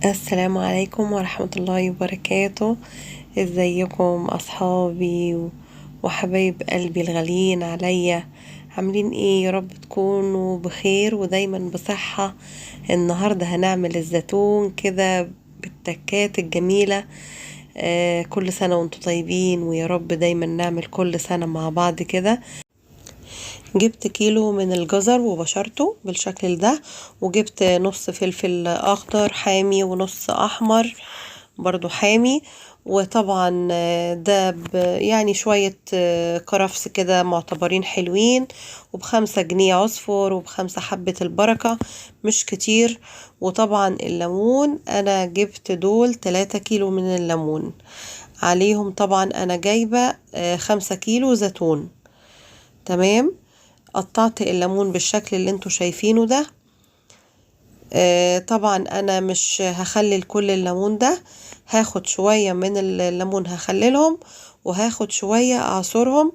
السلام عليكم ورحمة الله وبركاته. ازيكم اصحابي وحبايب قلبي الغاليين عليا؟ عاملين ايه؟ يا رب تكونوا بخير ودايما بصحة. النهاردة هنعمل الزيتون كده بالتكات الجميلة. كل سنة وانتم طيبين، ويا رب دايما نعمل كل سنة مع بعض كده. جبت كيلو من الجزر وبشرته بالشكل ده، وجبت نص فلفل اخضر حامي ونص احمر برضو حامي، وطبعا ده يعني شوية كرفس كده معتبرين حلوين، وب5 جنيه عصفر، وب5 حبة البركة مش كتير. وطبعا الليمون انا جبت دول 3 كيلو من الليمون، عليهم طبعا انا جايبة 5 كيلو زيتون. تمام. قطعت الليمون بالشكل اللي انتوا شايفينه ده. طبعا انا مش هخلل كل الليمون ده، هاخد شوية من الليمون هخللهم، وهاخد شوية اعصرهم،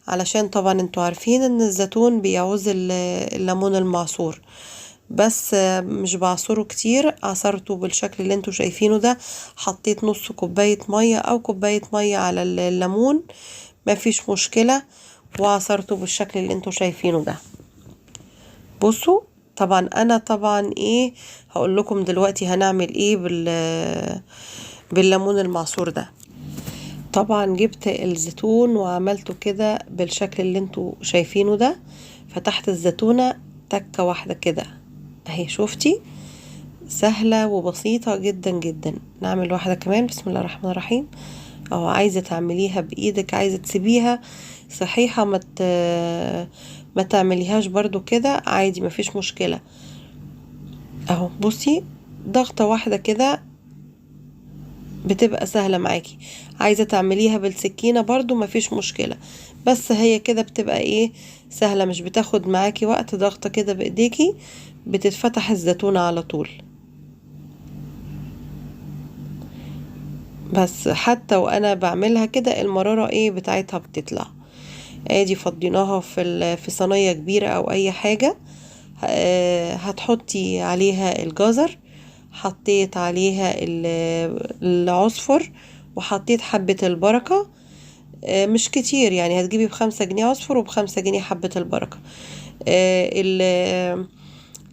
علشان طبعا انتوا عارفين ان الزيتون بيعوز الليمون المعصور. بس مش بعصره كتير، عصرته بالشكل اللي انتوا شايفينه ده. حطيت نص كوباية مية او كوباية مية على الليمون، مفيش مشكلة، وعصرته بالشكل اللي انتوا شايفينه ده. بصوا، طبعا انا طبعا ايه هقول لكم دلوقتي هنعمل ايه بالليمون المعصور ده. طبعا جبت الزيتون وعملته كده بالشكل اللي انتوا شايفينه ده. فتحت الزيتونة تكة واحدة كده اهي، شفتي؟ سهلة وبسيطة جدا جدا. نعمل واحدة كمان، بسم الله الرحمن الرحيم. او عايزة تعمليها بايدك، عايزة تسيبيها صحيحة ما تعمليهاش برضو كده عادي، مفيش مشكلة. اهو بصي، ضغطة واحدة كده بتبقى سهلة معاكي. عايزة تعمليها بالسكينة برضو مفيش مشكلة، بس هي كده بتبقى ايه، سهلة، مش بتاخد معاكي وقت. ضغطة كده بايديكي بتتفتح الزيتونة على طول. بس حتى وانا بعملها كده المرارة ايه بتاعتها بتطلع. ادي فضيناها في صينية كبيرة او اي حاجة. هتحطي عليها الجزر، حطيت عليها العصفر، وحطيت حبة البركة. مش كتير يعني، هتجيبي ب5 جنيه عصفر وب5 جنيه حبة البركة.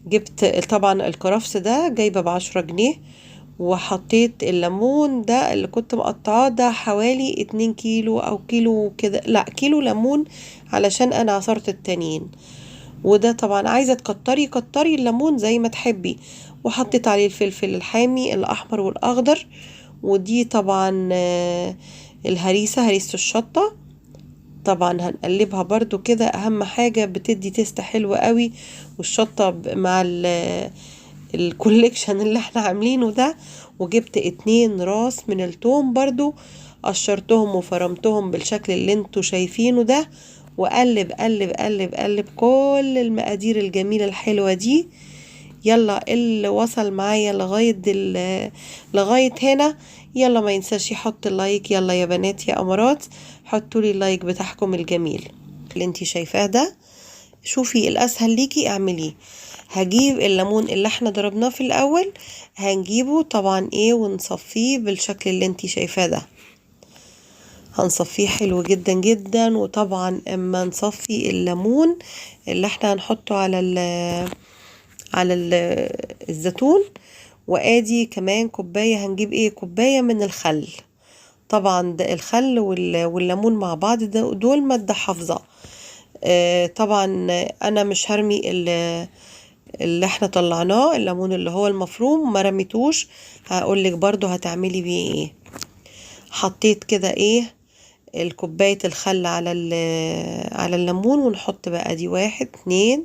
جبت طبعا الكرفس ده جايبة ب10 جنيه. وحطيت الليمون ده اللي كنت مقطعاه ده حوالي 2 كيلو او كيلو كده، لا كيلو ليمون، علشان انا عصرت التانيين. وده طبعا عايزة تكتري كتري الليمون زي ما تحبي. وحطيت عليه الفلفل الحامي الأحمر والأخضر. ودي طبعا الهريسة، هريسة الشطة. طبعا هنقلبها برضو كده، أهم حاجة بتدي تيست حلو قوي. والشطة مع الكوليكشن اللي احنا عاملينه ده. وجبت 2 راس من التوم برضو، قشرتهم وفرمتهم بالشكل اللي انتوا شايفينه ده. وقلب قلب قلب قلب كل المقادير الجميلة الحلوة دي. يلا اللي وصل معايا لغاية هنا، يلا ما ينساش يحط اللايك. يلا يا بنات يا امارات، حطوا لي اللايك بتاعكم الجميل اللي انتي شايفاه ده. شوفي الاسهل ليكي اعمليه. هجيب الليمون اللي احنا ضربناه في الاول، هنجيبه طبعا ايه ونصفيه بالشكل اللي انتي شايفاه ده. هنصفيه حلو جدا جدا. وطبعا اما نصفي الليمون اللي احنا هنحطه على الزيتون، وادي كمان كوباية، هنجيب ايه كوباية من الخل. طبعا ده الخل والليمون مع بعض دول مادة حافظة. طبعا انا مش هرمي اللي احنا طلعناه الليمون اللي هو المفروم، ما رميتوش. هقولك برضو هتعملي بيه ايه. حطيت كده ايه الكوباية الخل على الليمون، ونحط بقى ادي 1 2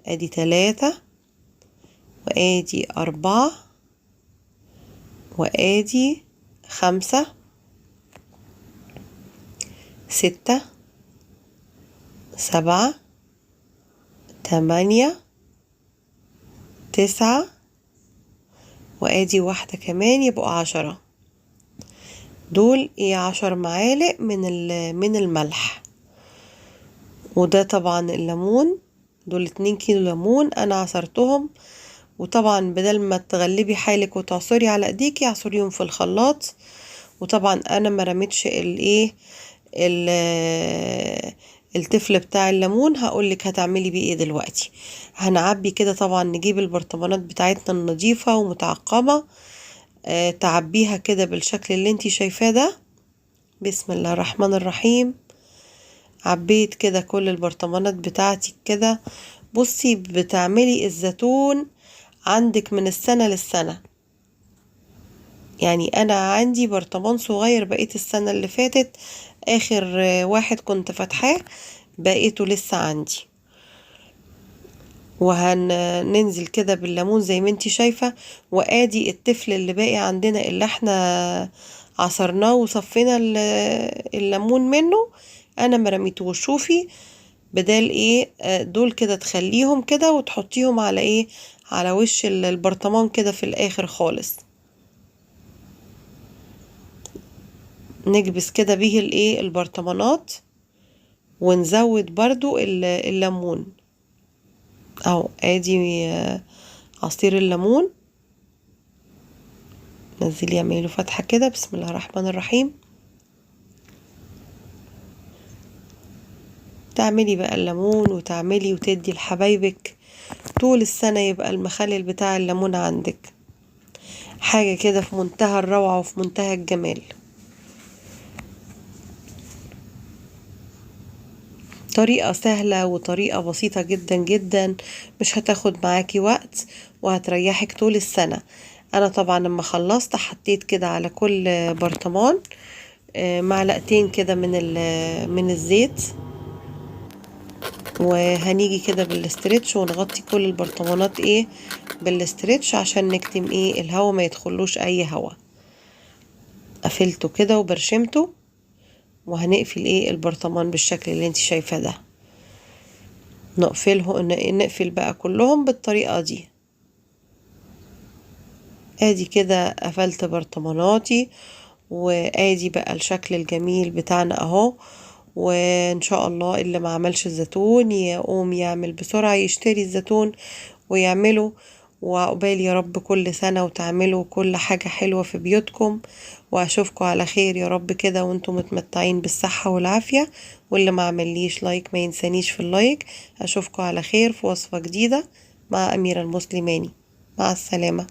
ادي 3 وادي 4 وادي 5 6 7 8 9 وادي واحدة كمان، يبقوا 10. دول ايه 10 معالق من الملح. وده طبعا الليمون، دول 2 كيلو ليمون انا عصرتهم وطبعا بدل ما تغلبي حالك وتعصري على ايديكي اعصريهم في الخلاط. وطبعا انا ما رميتش التفل بتاع الليمون، هقولك هتعملي بيه ايه دلوقتي. هنعبي كده، طبعا نجيب البرطمانات بتاعتنا النظيفة ومتعقمة، تعبيها كده بالشكل اللي انتي شايفاه ده. بسم الله الرحمن الرحيم. عبيت كده كل البرطمانات بتاعتي كده. بصي بتعملي الزيتون عندك من السنة للسنة. يعني انا عندي برطمان صغير بقيت السنة اللي فاتت، اخر واحد كنت فاتحاه بقيته لسه عندي. وهننزل كده بالليمون زي ما انتي شايفة. وادي التفل اللي باقي عندنا اللي احنا عصرناه وصفينا الليمون منه، انا مرميتوش. شوفي بدال ايه، دول كده تخليهم كده وتحطيهم على ايه، على وش البرطمان كده في الاخر خالص. نكبس كده بيه الايه البرطمانات، ونزود برضو الليمون اهو. ادي عصير الليمون، نزلي اعملي فتحة كده. بسم الله الرحمن الرحيم. تعملي بقى الليمون وتعملي وتدي لحبايبك طول السنة، يبقى المخلل بتاع الليمون عندك حاجة كده في منتهى الروعة وفي منتهى الجمال. طريقة سهلة وطريقة بسيطة جدا جدا، مش هتاخد معاكي وقت وهتريحك طول السنة. انا طبعا لما خلصت حطيت كده على كل برطمان معلقتين كده من الزيت. وهنيجي كده بالاسترتش ونغطي كل البرطمانات ايه بالاسترتش عشان نكتم ايه الهوا ما يدخلوش اي هوا. قفلته كده وبرشمته، وهنقفل ايه البرطمان بالشكل اللي انت شايفاه ده. نقفل بقى كلهم بالطريقة دي. ادي كده قفلت برطماناتي، وادي بقى الشكل الجميل بتاعنا اهو. وان شاء الله اللي ما عملش الزيتون يقوم يعمل بسرعة، يشتري الزيتون ويعمله. وعقبال يا رب كل سنة وتعملوا كل حاجة حلوة في بيوتكم. واشوفكم على خير يا رب كده وانتم متمتعين بالصحة والعافية. واللي ما عمليش لايك ما ينسانيش في اللايك. اشوفكم على خير في وصفة جديدة مع أميرة المسلماني. مع السلامة.